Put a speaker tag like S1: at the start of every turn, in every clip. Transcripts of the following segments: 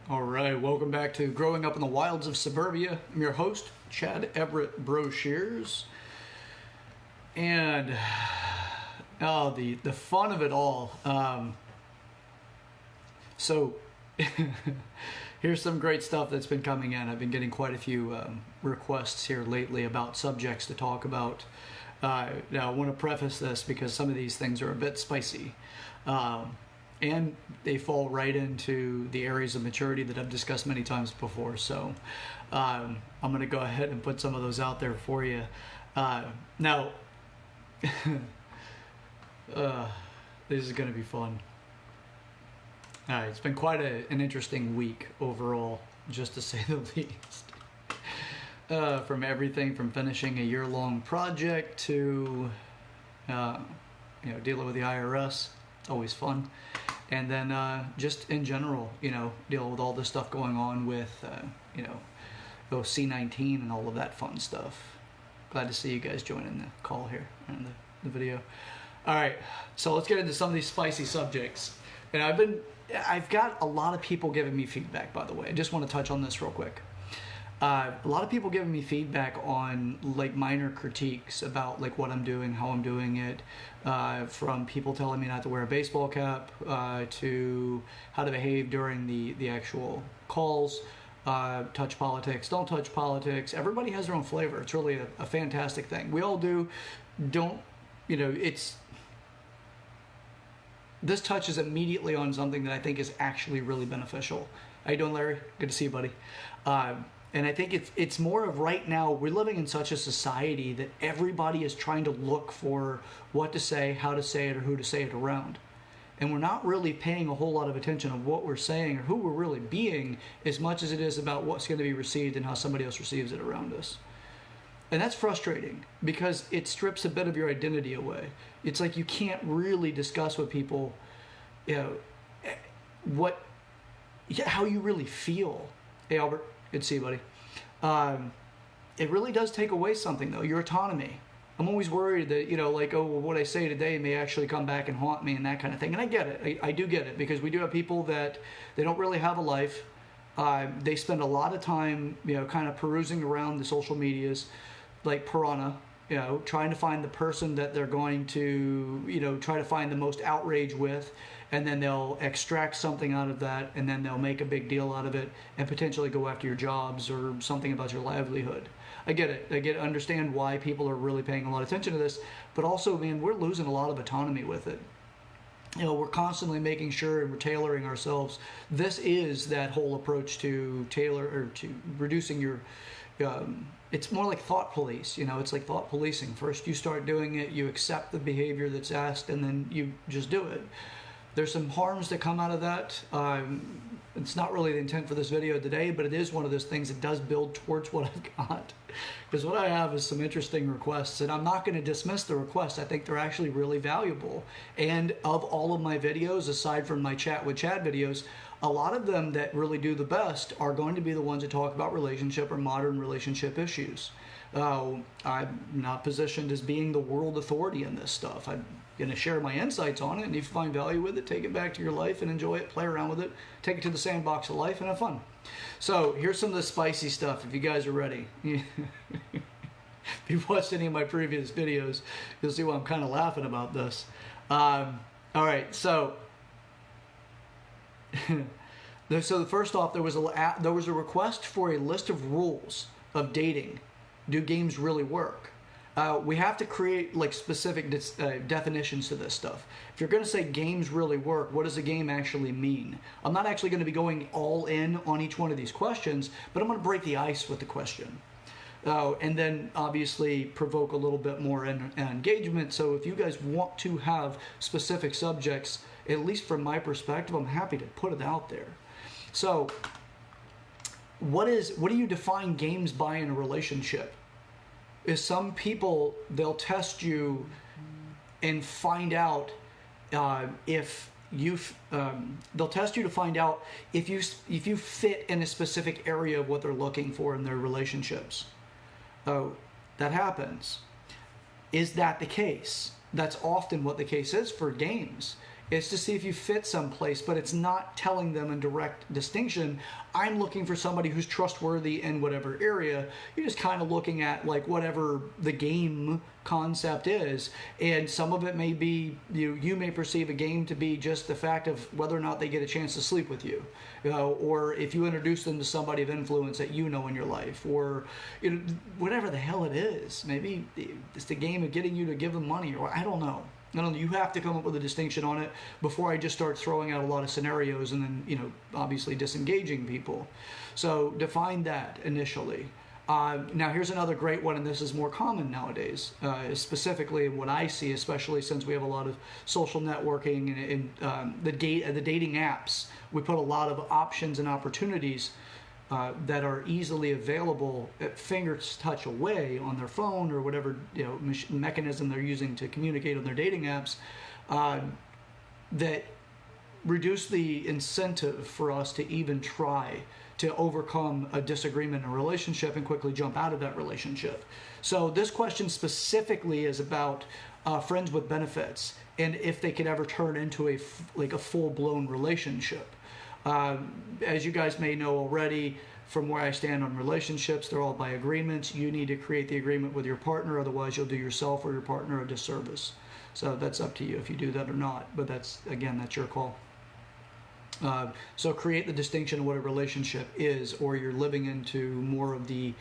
S1: All right, welcome back to Growing Up in the Wilds of Suburbia. I'm your host, Chad Everett Broshears. And the fun of it all. So here's some great stuff that's been coming in. I've been getting quite a few requests here lately about subjects to talk about. Now, I want to preface this because some of these things are a bit spicy. And they fall right into the areas of maturity that I've discussed many times before. So I'm going to go ahead and put some of those out there for you. Now, this is going to be fun. It's been quite an interesting week overall, just to say the least. From everything from finishing a year-long project to dealing with the IRS. It's always fun. And then just in general, deal with all this stuff going on with, C19 and all of that fun stuff. Glad to see you guys joining the call here and the video. All right, so let's get into some of these spicy subjects. And I've got a lot of people giving me feedback, by the way. I just want to touch on this real quick. A lot of people giving me feedback on minor critiques about what I'm doing, how I'm doing it, from people telling me not to wear a baseball cap, to how to behave during the actual calls, touch politics, don't touch politics. Everybody has their own flavor. It's really a fantastic thing. We all do. This touches immediately on something that I think is actually really beneficial. How you doing, Larry? Good to see you, buddy. And I think it's more of right now, we're living in such a society that everybody is trying to look for what to say, how to say it, or who to say it around. And we're not really paying a whole lot of attention of what we're saying or who we're really being as much as it is about what's going to be received and how somebody else receives it around us. And that's frustrating because it strips a bit of your identity away. It's like you can't really discuss with people, how you really feel. Hey, Albert. Good to see you, buddy. It really does take away something, though, your autonomy. I'm always worried that, what I say today may actually come back and haunt me and that kind of thing. And I get it. I do get it because we do have people that they don't really have a life. They spend a lot of time, kind of perusing around the social medias like piranha, trying to find the person that they're going to, try to find the most outrage with. And then they'll extract something out of that, and then they'll make a big deal out of it and potentially go after your jobs or something about your livelihood. I get it. Understand why people are really paying a lot of attention to this, but also, man, we're losing a lot of autonomy with it. We're constantly making sure and we're tailoring ourselves. This is that whole approach to to reducing your. It's more like thought police. It's like thought policing. First, you start doing it, you accept the behavior that's asked, and then you just do it. There's some harms that come out of that. It's not really the intent for this video today, but it is one of those things that does build towards what I've got. Because what I have is some interesting requests, and I'm not going to dismiss the requests. I think they're actually really valuable. And of all of my videos, aside from my Chat with Chad videos, a lot of them that really do the best are going to be the ones that talk about relationship or modern relationship issues. I'm not positioned as being the world authority in this stuff. I'm going to share my insights on it, and if you find value with it, take it back to your life and enjoy it, play around with it, take it to the sandbox of life and have fun. So here's some of the spicy stuff if you guys are ready. If you've watched any of my previous videos, you'll see why I'm kind of laughing about this. All right, so first off, there was a request for a list of rules of dating. Do games really work? We have to create specific definitions to this stuff. If you're going to say games really work, what does a game actually mean? I'm not actually going to be going all in on each one of these questions, but I'm going to break the ice with the question. And then obviously provoke a little bit more engagement. So if you guys want to have specific subjects, at least from my perspective, I'm happy to put it out there. So what do you define games by in a relationship? Is some people, they'll test you and find out if they'll test you to find out if you fit in a specific area of what they're looking for in their relationships. Oh, that happens. Is that the case? That's often what the case is for games. It's to see if you fit someplace, but it's not telling them in direct distinction, I'm looking for somebody who's trustworthy in whatever area. You're just kind of looking at like whatever the game concept is. And some of it may be, you may perceive a game to be just the fact of whether or not they get a chance to sleep with you. Or if you introduce them to somebody of influence that you know in your life, or whatever the hell it is. Maybe it's the game of getting you to give them money, or I don't know. You have to come up with a distinction on it before I just start throwing out a lot of scenarios and then, obviously disengaging people. So define that initially. Now here's another great one, and this is more common nowadays, specifically what I see, especially since we have a lot of social networking and the dating apps. We put a lot of options and opportunities that are easily available at fingers touch away on their phone or whatever mechanism they're using to communicate on their dating apps, that reduce the incentive for us to even try to overcome a disagreement in a relationship and quickly jump out of that relationship. So this question specifically is about friends with benefits and if they could ever turn into a full-blown relationship. As you guys may know already, from where I stand on relationships, they're all by agreements. You need to create the agreement with your partner, otherwise you'll do yourself or your partner a disservice. So that's up to you if you do that or not, but that's your call. So create the distinction of what a relationship is, or you're living into more of the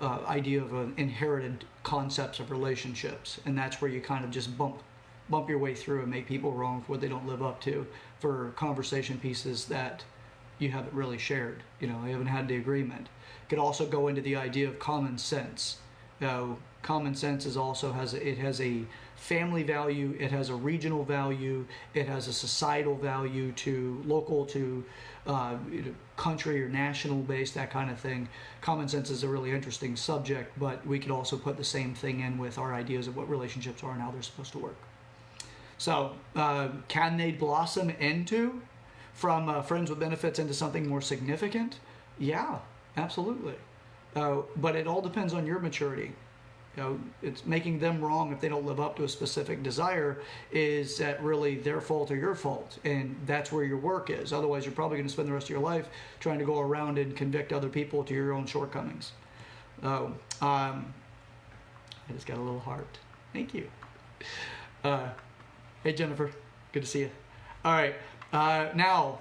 S1: idea of inherited concepts of relationships, and that's where you kind of just bump your way through and make people wrong for what they don't live up to, for conversation pieces that you haven't really shared. You haven't had the agreement. Could also go into the idea of common sense. Common sense has a family value, it has a regional value, it has a societal value, to local, to country or national based, that kind of thing. Common sense is a really interesting subject, but we could also put the same thing in with our ideas of what relationships are and how they're supposed to work. So can they blossom from friends with benefits into something more significant? Yeah, absolutely. But it all depends on your maturity. It's making them wrong if they don't live up to a specific desire. Is that really their fault or your fault? And that's where your work is. Otherwise, you're probably going to spend the rest of your life trying to go around and convict other people to your own shortcomings. I just got a little heart. Thank you. Hey, Jennifer. Good to see you. All right. Now,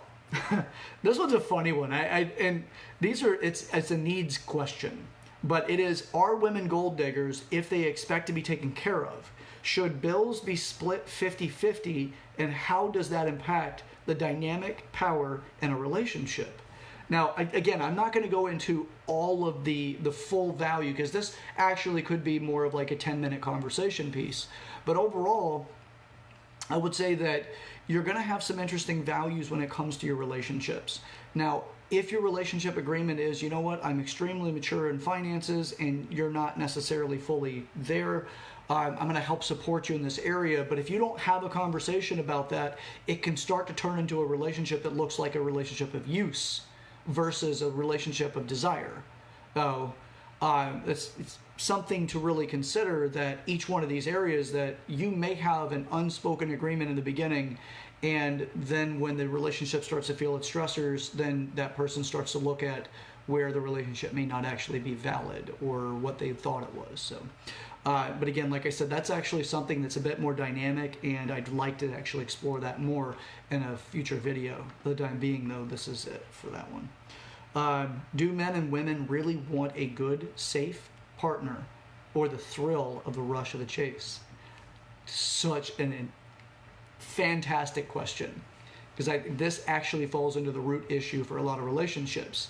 S1: this one's a funny one. It's a needs question. But it is, are women gold diggers if they expect to be taken care of? Should bills be split 50-50, and how does that impact the dynamic power in a relationship? Now, again, I'm not going to go into all of the full value, because this actually could be more of like a 10-minute conversation piece. But overall, I would say that you're going to have some interesting values when it comes to your relationships. Now, if your relationship agreement is, I'm extremely mature in finances and you're not necessarily fully there, I'm going to help support you in this area. But if you don't have a conversation about that, it can start to turn into a relationship that looks like a relationship of use versus a relationship of desire. So it's something to really consider, that each one of these areas that you may have an unspoken agreement in the beginning, and then when the relationship starts to feel its stressors, then that person starts to look at where the relationship may not actually be valid or what they thought it was. So, but again, like I said, that's actually something that's a bit more dynamic, and I'd like to actually explore that more in a future video. For the time being, though, this is it for that one. Do men and women really want a good, safe partner, or the thrill of the rush of the chase? Such an fantastic question, because this actually falls into the root issue for a lot of relationships.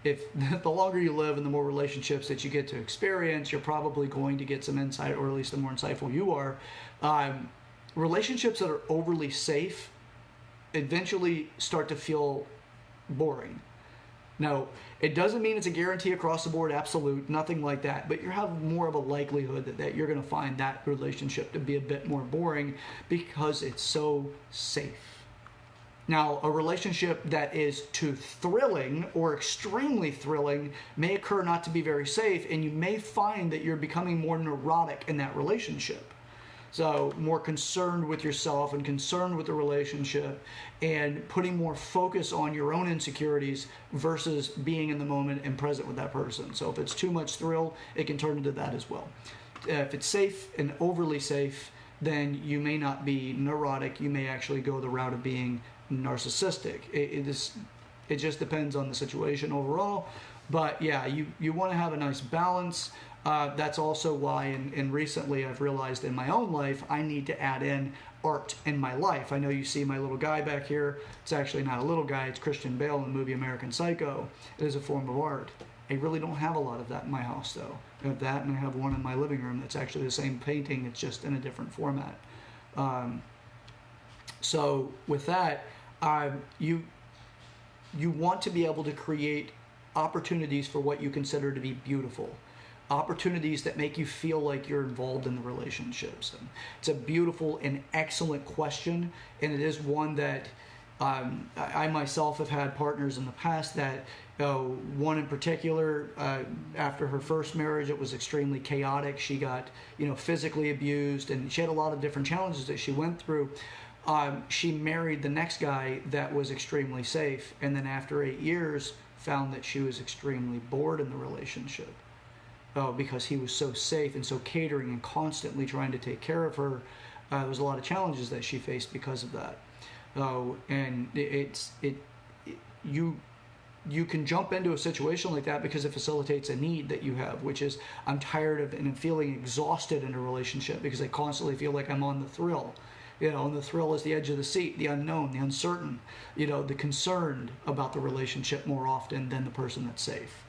S1: If the longer you live and the more relationships that you get to experience, you're probably going to get some insight, or at least the more insightful you are. Relationships that are overly safe eventually start to feel boring. Now, it doesn't mean it's a guarantee across the board, absolute, nothing like that, but you have more of a likelihood that you're going to find that relationship to be a bit more boring because it's so safe. Now, a relationship that is too thrilling or extremely thrilling may occur not to be very safe, and you may find that you're becoming more neurotic in that relationship. So more concerned with yourself and concerned with the relationship and putting more focus on your own insecurities versus being in the moment and present with that person. So if it's too much thrill, it can turn into that as well. If it's safe and overly safe, then you may not be neurotic. You may actually go the route of being narcissistic. It just depends on the situation overall. But yeah, you want to have a nice balance. That's also why, and recently I've realized in my own life, I need to add in art in my life. I know you see my little guy back here. It's actually not a little guy. It's Christian Bale in the movie American Psycho. It is a form of art. I really don't have a lot of that in my house, though. I have that, and I have one in my living room that's actually the same painting. It's just in a different format. So with that, you want to be able to create opportunities for what you consider to be beautiful. Opportunities that make you feel like you're involved in the relationships. And it's a beautiful and excellent question, and it is one that I myself have had partners in the past that, one in particular, after her first marriage, it was extremely chaotic. She got, physically abused, and she had a lot of different challenges that she went through. She married the next guy that was extremely safe, and then after 8 years, found that she was extremely bored in the relationship. Because he was so safe and so catering and constantly trying to take care of her. There was a lot of challenges that she faced because of that. And you can jump into a situation like that because it facilitates a need that you have, which is, I'm tired of and I'm feeling exhausted in a relationship because I constantly feel like I'm on the thrill. And the thrill is the edge of the seat, the unknown, the uncertain, the concerned about the relationship more often than the person that's safe.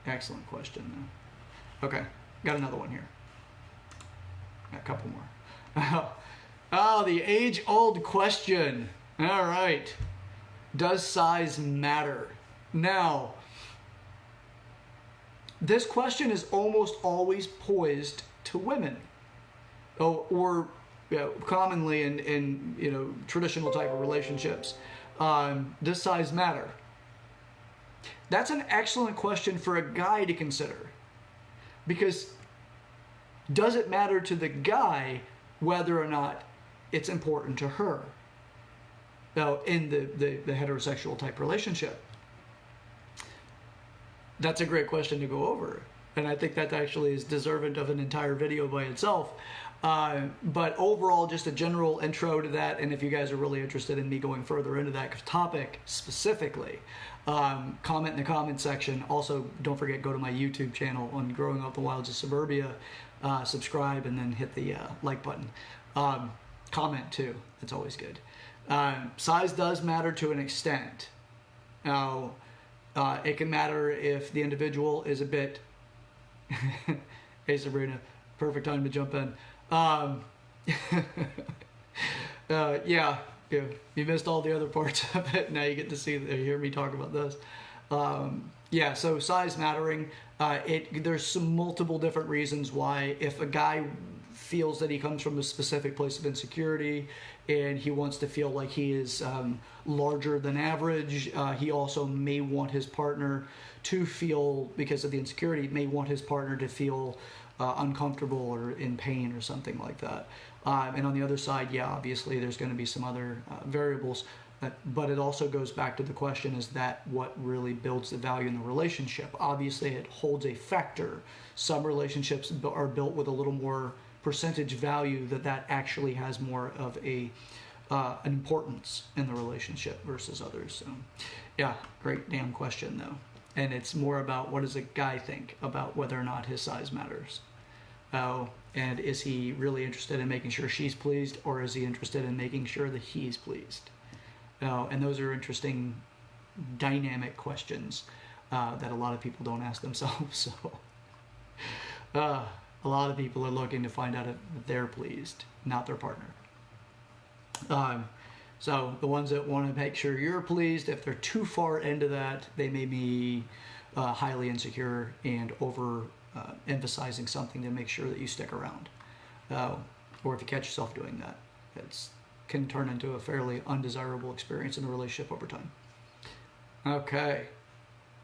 S1: Excellent question. Okay, got another one here. Got a couple more. The age-old question. All right. Does size matter? Now, this question is almost always poised to women. Or commonly in traditional type of relationships. Does size matter? That's an excellent question for a guy to consider, because does it matter to the guy whether or not it's important to her in the heterosexual type relationship? That's a great question to go over, and I think that actually is deserving of an entire video by itself. But overall, just a general intro to that, and if you guys are really interested in me going further into that topic specifically, comment in the comment section. Also, don't forget, go to my YouTube channel on Growing Up the Wilds of Suburbia, subscribe, and then hit the like button. Comment too, that's always good. Size does matter to an extent. Now, it can matter if the individual is a bit... Hey Sabrina, perfect time to jump in. Yeah, you missed all the other parts of it. Now you get to hear me talk about this. Yeah, so size mattering. There's some multiple different reasons why. If a guy feels that he comes from a specific place of insecurity and he wants to feel like he is larger than average, he also may want his partner to feel, because of the insecurity, may want his partner to feel uncomfortable or in pain or something like that. And on the other side, yeah, obviously there's going to be some other variables, but it also goes back to the question, is that what really builds the value in the relationship? Obviously it holds a factor. Some relationships are built with a little more percentage value that actually has more of an importance in the relationship versus others. So yeah, great damn question though. And it's more about, what does a guy think about whether or not his size matters? And is he really interested in making sure she's pleased, or is he interested in making sure that he's pleased? And those are interesting, dynamic questions that a lot of people don't ask themselves. So a lot of people are looking to find out if they're pleased, not their partner. So the ones that want to make sure you're pleased, if they're too far into that, they may be highly insecure and over emphasizing something to make sure that you stick around. Or if you catch yourself doing that, it can turn into a fairly undesirable experience in the relationship over time. Okay.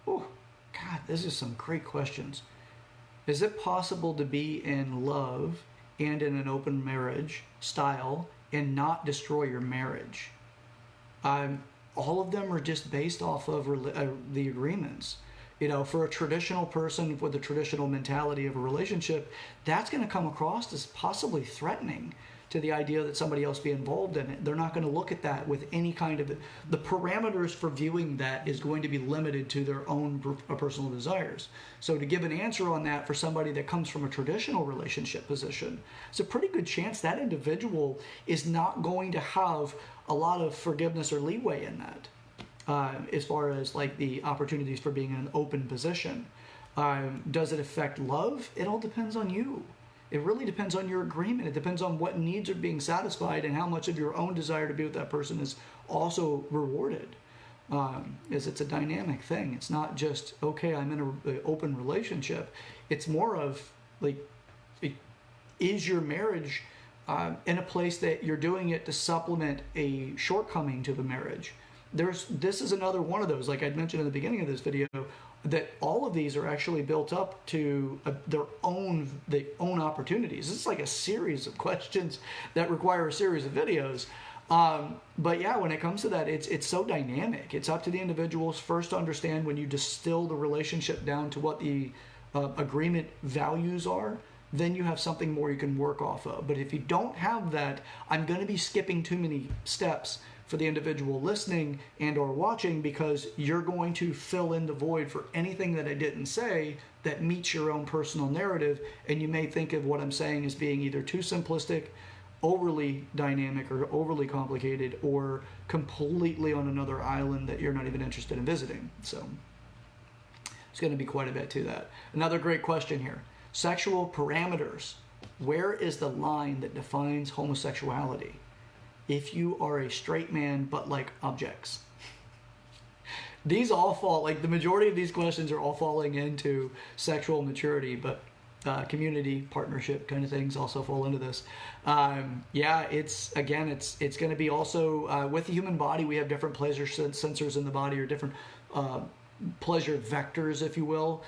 S1: Oh, God, this is some great questions. Is it possible to be in love and in an open marriage style and not destroy your marriage? All of them are just based off of the agreements. You know, for a traditional person with a traditional mentality of a relationship, that's going to come across as possibly threatening to the idea that somebody else be involved in it. They're not going to look at that with any kind of... The parameters for viewing that is going to be limited to their own personal desires. So to give an answer on that for somebody that comes from a traditional relationship position, it's a pretty good chance that individual is not going to have a lot of forgiveness or leeway in that, as far as like the opportunities for being in an open position. Does it affect love? It all depends on you. It really depends on your agreement. It depends on what needs are being satisfied and how much of your own desire to be with that person is also rewarded. As it's a dynamic thing. It's not just, okay, I'm in an open relationship. It's more of like, is your marriage in a place that you're doing it to supplement a shortcoming to the marriage? This is another one of those, like I'd mentioned in the beginning of this video, that all of these are actually built up to their own opportunities. It's like a series of questions that require a series of videos. But yeah, when it comes to that, it's so dynamic. It's up to the individuals first to understand when you distill the relationship down to what the agreement values are. Then you have something more you can work off of. But if you don't have that, I'm going to be skipping too many steps for the individual listening and or watching, because you're going to fill in the void for anything that I didn't say that meets your own personal narrative, and you may think of what I'm saying as being either too simplistic, overly dynamic, or overly complicated, or completely on another island that you're not even interested in visiting. So it's going to be quite a bit to that. Another great question here. Sexual parameters. Where is the line that defines homosexuality? If you are a straight man but like objects. These all fall, like the majority of these questions are all falling into sexual maturity, but community, partnership kind of things also fall into this. Yeah, it's going to be also, with the human body, we have different pleasure sensors in the body, or different pleasure vectors, if you will.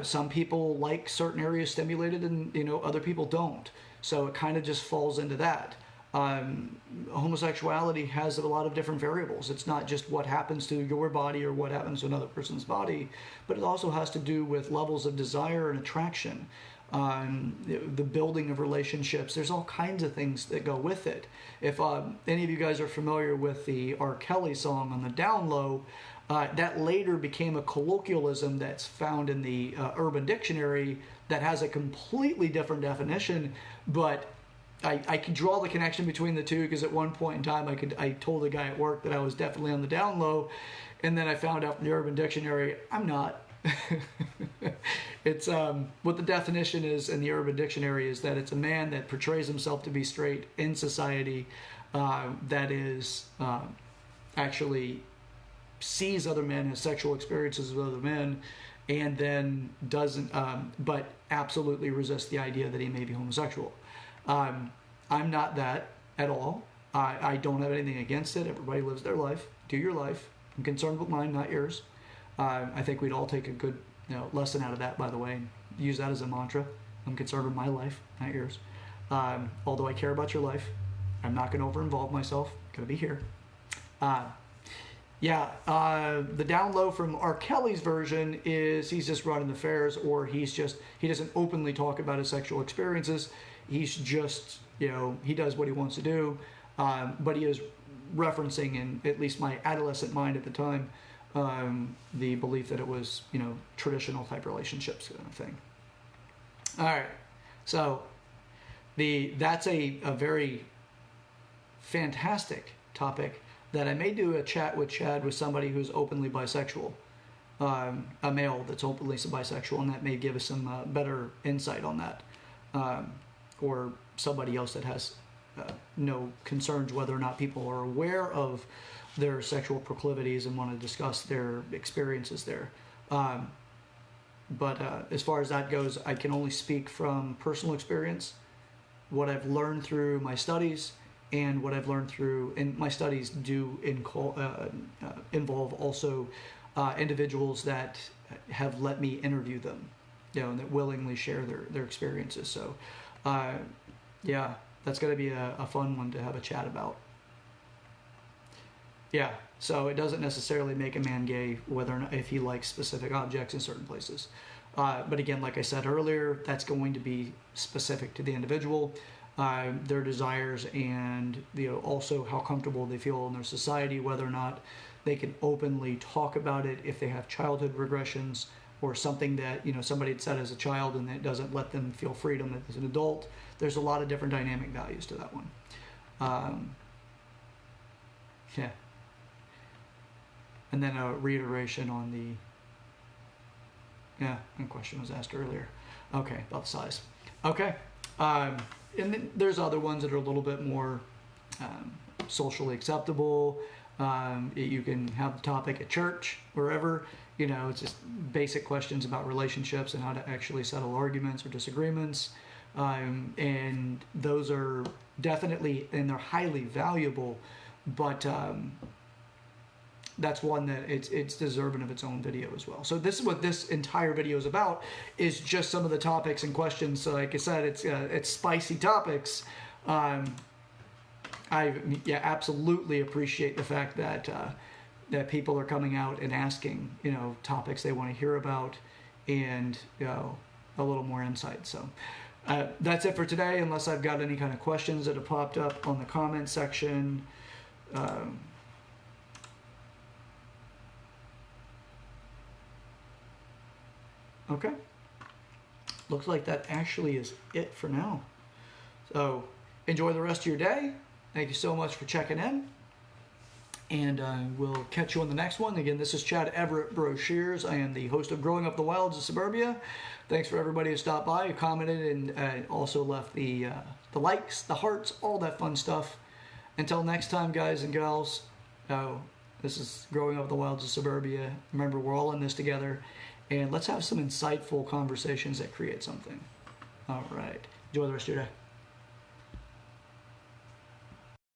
S1: Some people like certain areas stimulated, and other people don't. So it kind of just falls into that. Homosexuality has a lot of different variables. It's not just what happens to your body or what happens to another person's body, but it also has to do with levels of desire and attraction, the building of relationships. There's all kinds of things that go with it. If any of you guys are familiar with the R. Kelly song on the Down Low, that later became a colloquialism that's found in the Urban Dictionary that has a completely different definition, but I could draw the connection between the two, because at one point in time I told a guy at work that I was definitely on the down low, and then I found out from the Urban Dictionary I'm not. It's what the definition is in the Urban Dictionary is that it's a man that portrays himself to be straight in society, that is actually sees other men, has sexual experiences with other men, and then doesn't, but absolutely resists the idea that he may be homosexual. I'm not that at all. I don't have anything against it. Everybody lives their life. Do your life. I'm concerned with mine, not yours. I think we'd all take a good lesson out of that, by the way, and use that as a mantra. I'm concerned with my life, not yours. Although I care about your life, I'm not going to over-involve myself. I'm going to be here. The down low from R. Kelly's version is he's just running the fairs, or he doesn't openly talk about his sexual experiences. He's just, he does what he wants to do, but he is referencing, in at least my adolescent mind at the time, the belief that it was, traditional type relationships kind of thing. All right, so that's a very fantastic topic that I may do a chat with Chad with somebody who's openly bisexual, a male that's openly bisexual, and that may give us some better insight on that. Or somebody else that has no concerns whether or not people are aware of their sexual proclivities and want to discuss their experiences there. But as far as that goes, I can only speak from personal experience, what I've learned through my studies, and what I've learned through, and my studies do involve also individuals that have let me interview them. and that willingly share their experiences. So, yeah, that's going to be a fun one to have a chat about. Yeah, so it doesn't necessarily make a man gay whether or not if he likes specific objects in certain places. But again, like I said earlier, that's going to be specific to the individual, their desires, and also how comfortable they feel in their society, whether or not they can openly talk about it if they have childhood regressions or something that somebody had said as a child and it doesn't let them feel freedom as an adult. There's a lot of different dynamic values to that one. Yeah. And then a reiteration on the question was asked earlier. Okay, about the size. Okay. And then there's other ones that are a little bit more socially acceptable. You can have the topic at church, wherever. It's just basic questions about relationships and how to actually settle arguments or disagreements. And those are definitely, and they're highly valuable, but that's one that it's deserving of its own video as well. So this is what this entire video is about, is just some of the topics and questions. So like I said, it's spicy topics. I absolutely appreciate the fact that that people are coming out and asking topics they want to hear about, and a little more insight. So that's it for today, unless I've got any kind of questions that have popped up on the comment section. Okay. Looks like that actually is it for now. So enjoy the rest of your day. Thank you so much for checking in. And we'll catch you on the next one. Again, this is Chad Everett Broshears. I am the host of Growing Up the Wilds of Suburbia. Thanks for everybody who stopped by, who commented, and also left the likes, the hearts, all that fun stuff. Until next time, guys and gals, this is Growing Up the Wilds of Suburbia. Remember, we're all in this together. And let's have some insightful conversations that create something. All right. Enjoy the rest of your day.